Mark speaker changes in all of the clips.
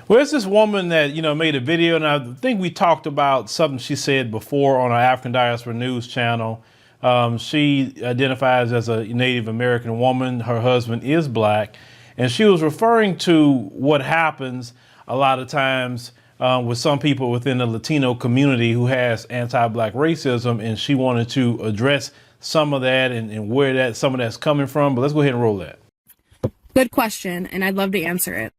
Speaker 1: Well, it's this woman that, made a video, and I think we talked about something she said before on our African Diaspora News channel. She identifies as a Native American woman. Her husband is black. And she was referring to what happens a lot of times with some people within the Latino community who has anti-black racism. And she wanted to address some of that and where some of that's coming from. But let's go ahead and roll that.
Speaker 2: Good question, and I'd love to answer it.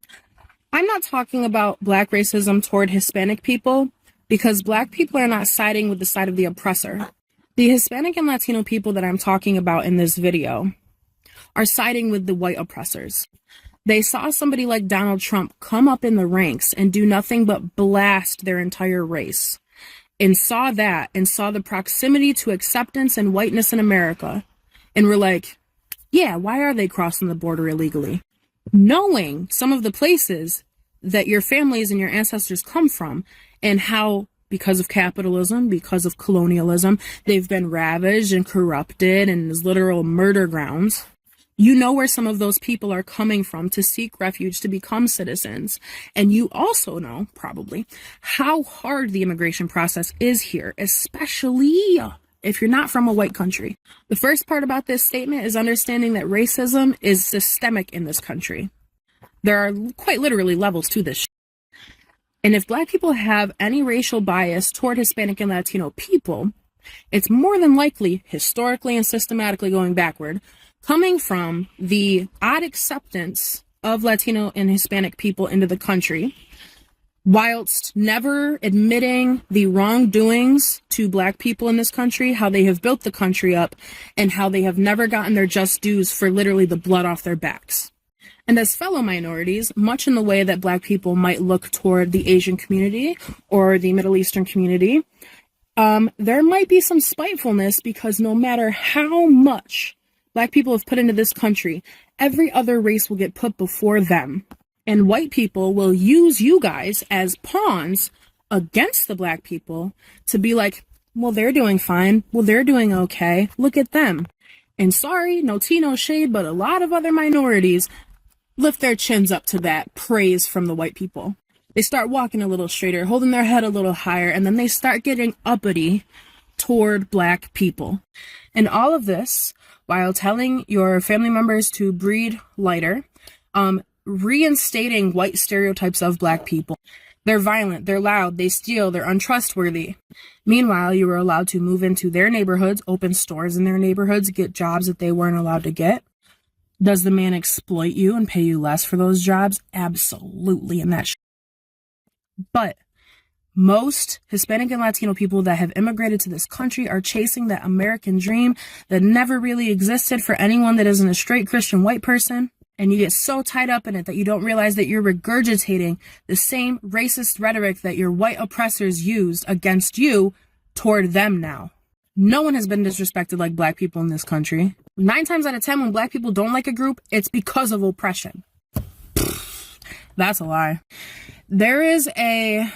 Speaker 2: I'm not talking about black racism toward Hispanic people because black people are not siding with the side of the oppressor. The Hispanic and Latino people that I'm talking about in this video are siding with the white oppressors. They saw somebody like Donald Trump come up in the ranks and do nothing but blast their entire race, and saw that and saw the proximity to acceptance and whiteness in America, and were like, yeah, why are they crossing the border illegally? Knowing some of the places that your families and your ancestors come from, and how, because of capitalism, because of colonialism, they've been ravaged and corrupted and as literal murder grounds. You know where some of those people are coming from to seek refuge, to become citizens. And you also know, probably, how hard the immigration process is here, especially if you're not from a white country. The first part about this statement is understanding that racism is systemic in this country. There are quite literally levels to this. And if black people have any racial bias toward Hispanic and Latino people, it's more than likely, historically and systematically going backward, coming from the odd acceptance of Latino and Hispanic people into the country, whilst never admitting the wrongdoings to black people in this country, how they have built the country up, and how they have never gotten their just dues for literally the blood off their backs. And as fellow minorities, much in the way that black people might look toward the Asian community or the Middle Eastern community, there might be some spitefulness because no matter how much black people have put into this country, every other race will get put before them. And white people will use you guys as pawns against the black people to be like, well, they're doing fine. Well, they're doing okay. Look at them. And sorry, no tea, no shade, but a lot of other minorities lift their chins up to that praise from the white people. They start walking a little straighter, holding their head a little higher, and then they start getting uppity toward black people. And all of this while telling your family members to breathe lighter, reinstating white stereotypes of black people. They're violent, they're loud, they steal, they're untrustworthy. Meanwhile, you were allowed to move into their neighborhoods, open stores in their neighborhoods, get jobs that they weren't allowed to get. Does the man exploit you and pay you less for those jobs? Absolutely, and that's But most Hispanic and Latino people that have immigrated to this country are chasing that American dream that never really existed for anyone that isn't a straight Christian white person. And you get so tied up in it that you don't realize that you're regurgitating the same racist rhetoric that your white oppressors used against you toward them now. No one has been disrespected like black people in this country. 9 times out of 10, when black people don't like a group, it's because of oppression. That's a lie. There is a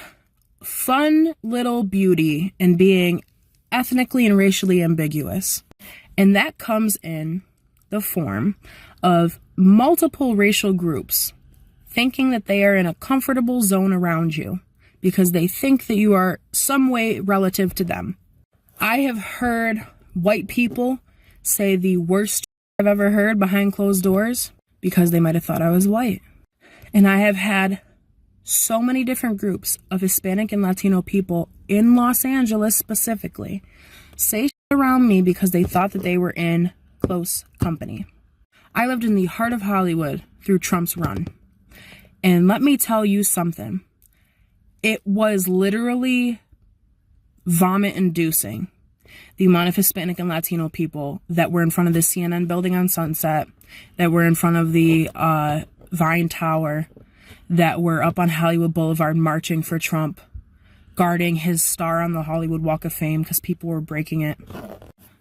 Speaker 2: fun little beauty in being ethnically and racially ambiguous. And that comes in the form of multiple racial groups thinking that they are in a comfortable zone around you because they think that you are some way relative to them. I have heard white people say the worst I've ever heard behind closed doors because they might have thought I was white. And I have had so many different groups of Hispanic and Latino people in Los Angeles specifically say shit around me because they thought that they were in close company. I lived in the heart of Hollywood through Trump's run. And let me tell you something. It was literally vomit-inducing, the amount of Hispanic and Latino people that were in front of the CNN building on Sunset, that were in front of the Vine Tower, that were up on Hollywood Boulevard marching for Trump, guarding his star on the Hollywood Walk of Fame because people were breaking it.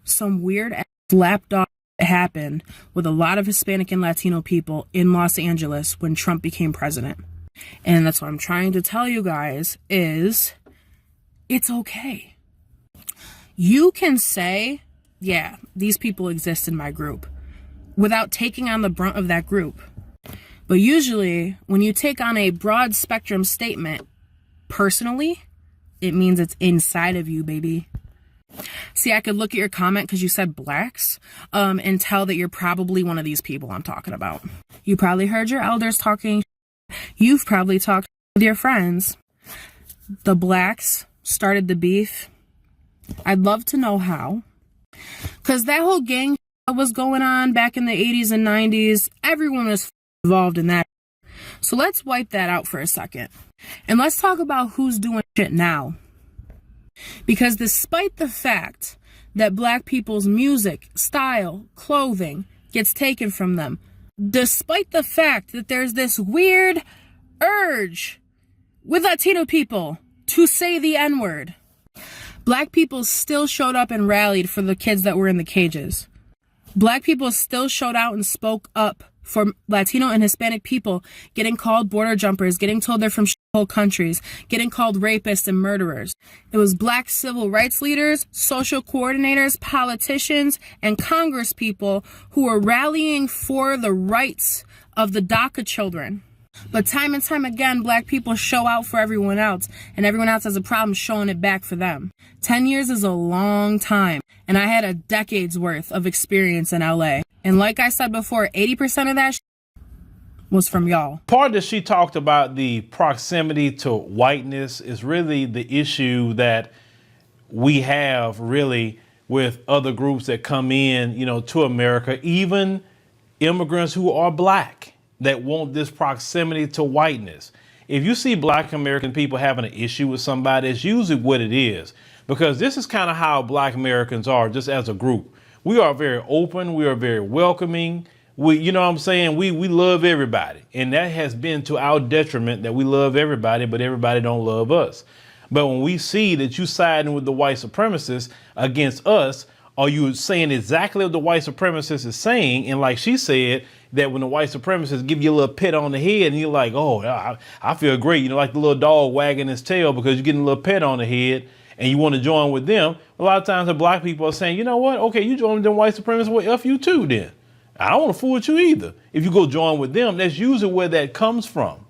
Speaker 2: Some weird lapdog happened with a lot of Hispanic and Latino people in Los Angeles when Trump became president. And that's what I'm trying to tell you guys is it's okay. You can say, yeah, these people exist in my group without taking on the brunt of that group. But usually, when you take on a broad spectrum statement, personally, it means it's inside of you, baby. See, I could look at your comment because you said blacks, and tell that you're probably one of these people I'm talking about. You probably heard your elders talking. You've probably talked with your friends. The blacks started the beef. I'd love to know how. Because that whole gang was going on back in the 80s and 90s. Everyone was involved in that. So let's wipe that out for a second. And let's talk about who's doing shit now. Because despite the fact that black people's music, style, clothing gets taken from them, despite the fact that there's this weird urge with Latino people to say the N-word, black people still showed up and rallied for the kids that were in the cages. Black people still showed out and spoke up for Latino and Hispanic people getting called border jumpers, getting told they're from whole countries, getting called rapists and murderers. It was black civil rights leaders, social coordinators, politicians, and Congress people who were rallying for the rights of the DACA children. But time and time again, black people show out for everyone else, and everyone else has a problem showing it back for them. 10 years is a long time, and I had a decade's worth of experience in LA. And like I said before, 80% of that was from y'all.
Speaker 1: Part that she talked about, the proximity to whiteness, is really the issue that we have really with other groups that come in, to America, even immigrants who are black, that want this proximity to whiteness. If you see black American people having an issue with somebody, it's usually what it is, because this is kind of how black Americans are just as a group. We are very open. We are very welcoming. We love everybody. And that has been to our detriment that we love everybody, but everybody don't love us. But when we see that you siding with the white supremacists against us, are you saying exactly what the white supremacist is saying? And like she said, that when the white supremacists give you a little pet on the head and you're like, oh, I feel great. Like the little dog wagging his tail because you're getting a little pet on the head and you want to join with them. A lot of times the black people are saying, you know what? Okay, you join with them white supremacists, well, F you too then. I don't want to fool with you either. If you go join with them, that's usually where that comes from.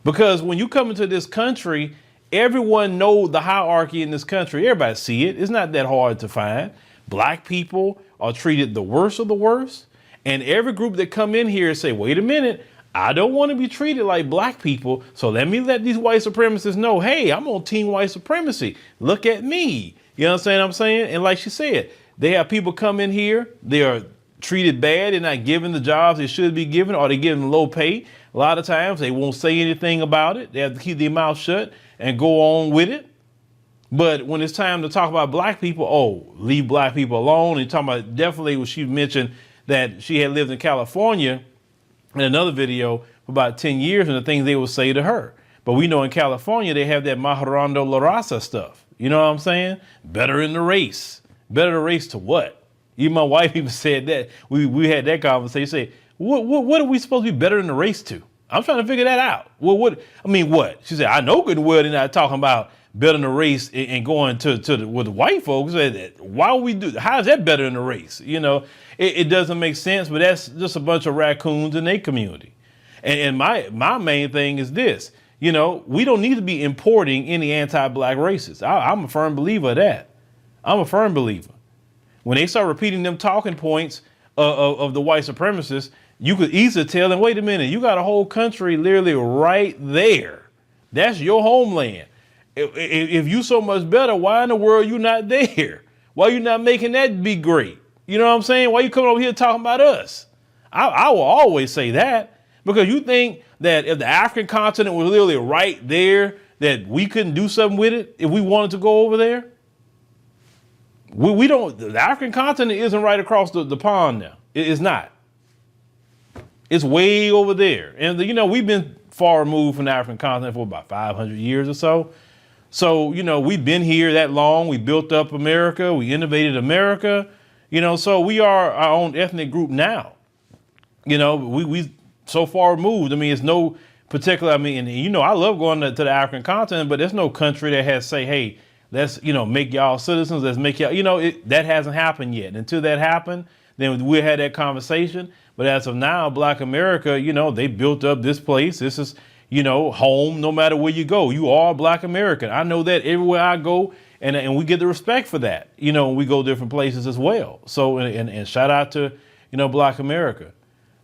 Speaker 1: Because when you come into this country, everyone knows the hierarchy in this country. Everybody see it. It's not that hard to find. Black people are treated the worst of the worst. And every group that come in here say, wait a minute, I don't want to be treated like black people. So let me let these white supremacists know, hey, I'm on team white supremacy. Look at me. You understand what I'm saying? And like she said, they have people come in here. They are treated bad. They're not given the jobs they should be given, or they give them low pay. A lot of times they won't say anything about it. They have to keep their mouth shut and go on with it. But when it's time to talk about black people, leave black people alone. And talking about, definitely what she mentioned, that she had lived in California in another video for about 10 years and the things they would say to her. But we know in California, they have that Majorando La Raza stuff. You know what I'm saying? Better in the race. Better the race to what? Even my wife even said that. We had that conversation. Say, what are we supposed to be better in the race to? I'm trying to figure that out. What? She said, I know good and well they're not talking about better in the race and going with the white folks. Why would we do? How is that better in the race? It doesn't make sense, but that's just a bunch of raccoons in their community. And my main thing is this, we don't need to be importing any anti-black racists. I'm a firm believer of that. I'm a firm believer. When they start repeating them talking points of the white supremacists, you could easily tell them, wait a minute, you got a whole country literally right there. That's your homeland. If you so much better, why in the world you not there? Why you not making that be great? You know what I'm saying? Why you coming over here talking about us? I will always say that, because you think that if the African continent was literally right there, that we couldn't do something with it if we wanted to go over there? We don't. The African continent isn't right across the pond now. It's not. It's way over there. And, we've been far removed from the African continent for about 500 years or so. So, we've been here that long. We built up America. We innovated America. So we are our own ethnic group now. We so far removed. It's no particular, I love going to the African continent, but there's no country that has say, hey, let's, make y'all citizens. Let's make y'all, that hasn't happened yet. Until that happened, then we'll have that conversation. But as of now, Black America, they built up this place. This is, home no matter where you go. You are Black American. I know that everywhere I go, and we get the respect for that, when we go different places as well. So, and shout out to, Black America.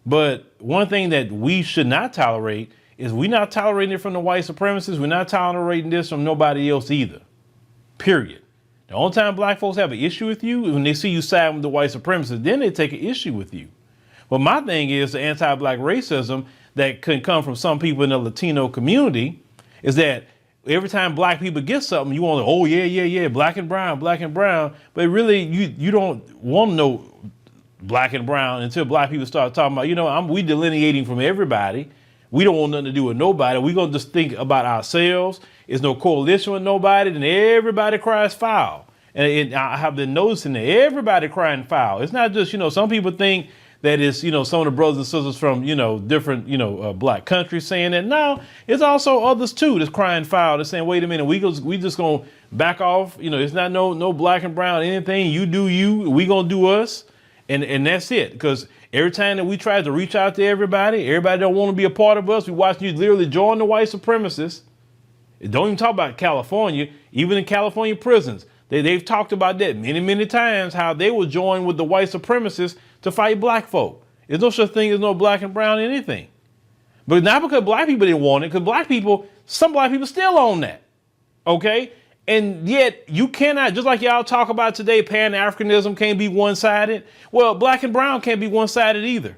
Speaker 1: But one thing that we should not tolerate is we're not tolerating it from the white supremacists. We're not tolerating this from nobody else either. Period. The only time Black folks have an issue with you is when they see you siding with the white supremacists. Then they take an issue with you. But my thing is the anti-Black racism that can come from some people in the Latino community is that every time Black people get something, you want to, oh, yeah, black and brown. But really, you don't want to know black and brown until Black people start talking about, we delineating from everybody. We don't want nothing to do with nobody. We're going to just think about ourselves. There's no coalition with nobody. Then everybody cries foul. And I have been noticing that everybody crying foul. It's not just, some people think that it's, some of the brothers and sisters from, different, Black countries saying that. No, it's also others too that's crying foul. They're saying, wait a minute, we just going to back off. It's not no black and brown anything. You do you. We going to do us. And that's it. Because every time that we try to reach out to everybody don't want to be a part of us. We watch you literally join the white supremacists. Don't even talk about California. Even in California prisons, they've talked about that many, many times, how they will join with the white supremacists to fight Black folk. There's no such thing as no black and brown anything. But not because Black people didn't want it, because some Black people still own that. Okay? And yet you cannot, just like y'all talk about today, Pan-Africanism can't be one-sided. Well, Black and brown can't be one-sided either.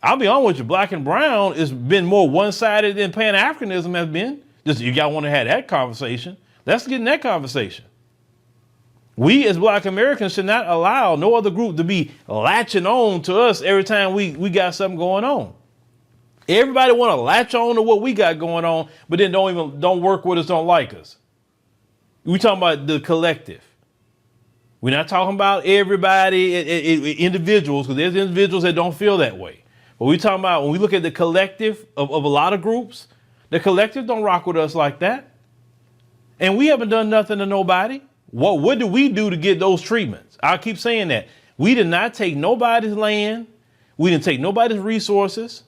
Speaker 1: I'll be honest with you, Black and brown has been more one-sided than Pan-Africanism has been. Just if y'all want to have that conversation, let's get in that conversation. We as Black Americans should not allow no other group to be latching on to us every time we got something going on. Everybody want to latch on to what we got going on, but then don't work with us, don't like us. We talking about the collective. We're not talking about everybody, individuals, because there's individuals that don't feel that way. But we talking about when we look at the collective of a lot of groups, the collective don't rock with us like that. And we haven't done nothing to nobody. What do we do to get those treatments? I keep saying that. We did not take nobody's land. We didn't take nobody's resources.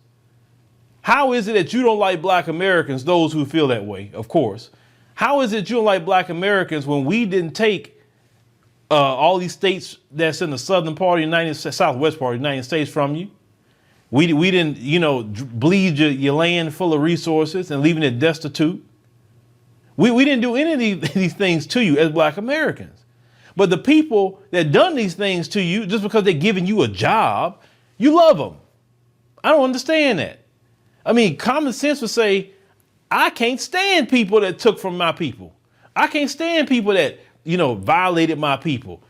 Speaker 1: How is it that you don't like Black Americans, those who feel that way, of course? How is it you don't like Black Americans when we didn't take all these states that's in the southern part of the southwest part of the United States from you? We didn't, bleed your land full of resources and leaving it destitute. We didn't do any of these things to you as Black Americans. But the people that done these things to you, just because they're giving you a job, you love them. I don't understand that. I mean, common sense would say, I can't stand people that took from my people. I can't stand people that, violated my people,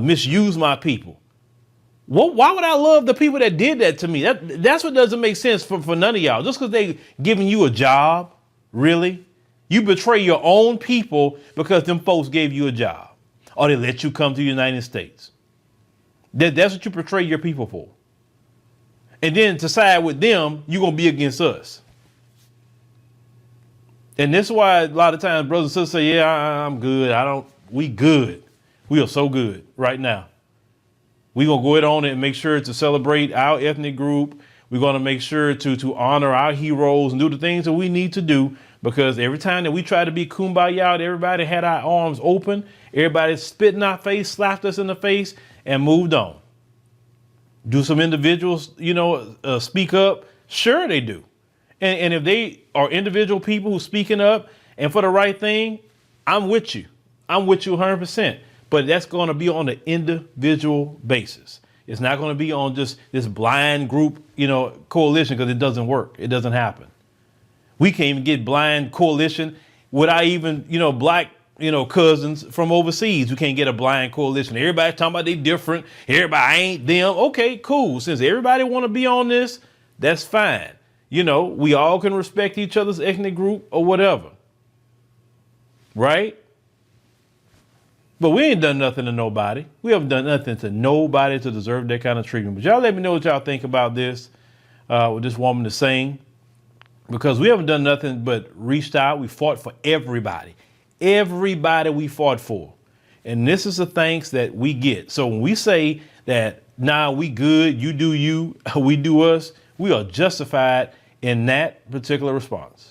Speaker 1: misused my people. Why would I love the people that did that to me? That's what doesn't make sense for none of y'all. Just because they giving you a job, really? You betray your own people because them folks gave you a job or they let you come to the United States. That's what you betray your people for. And then to side with them, you're going to be against us. And this is why a lot of times brothers and sisters say, yeah, I'm good. We good. We are so good right now. We're going to go ahead on and make sure to celebrate our ethnic group. We're going to make sure to honor our heroes and do the things that we need to do, because every time that we try to be kumbaya, everybody had our arms open. Everybody spit in our face, slapped us in the face and moved on. Do some individuals, speak up? Sure they do. And if they are individual people who speaking up and for the right thing, I'm with you. I'm with you 100%. But that's going to be on an individual basis. It's not going to be on just this blind group, coalition, because it doesn't work. It doesn't happen. We can't even get blind coalition without even, Black, cousins from overseas. We can't get a blind coalition. Everybody talking about they different. Everybody ain't them. Okay, cool. Since everybody want to be on this, that's fine. We all can respect each other's ethnic group or whatever. Right? But we ain't done nothing to nobody. We haven't done nothing to nobody to deserve that kind of treatment. But y'all let me know what y'all think about this, what this woman is saying, because we haven't done nothing but reached out. We fought for everybody. Everybody we fought for. And this is the thanks that we get. So when we say that nah, we good, you do you, we do us, we are justified in that particular response.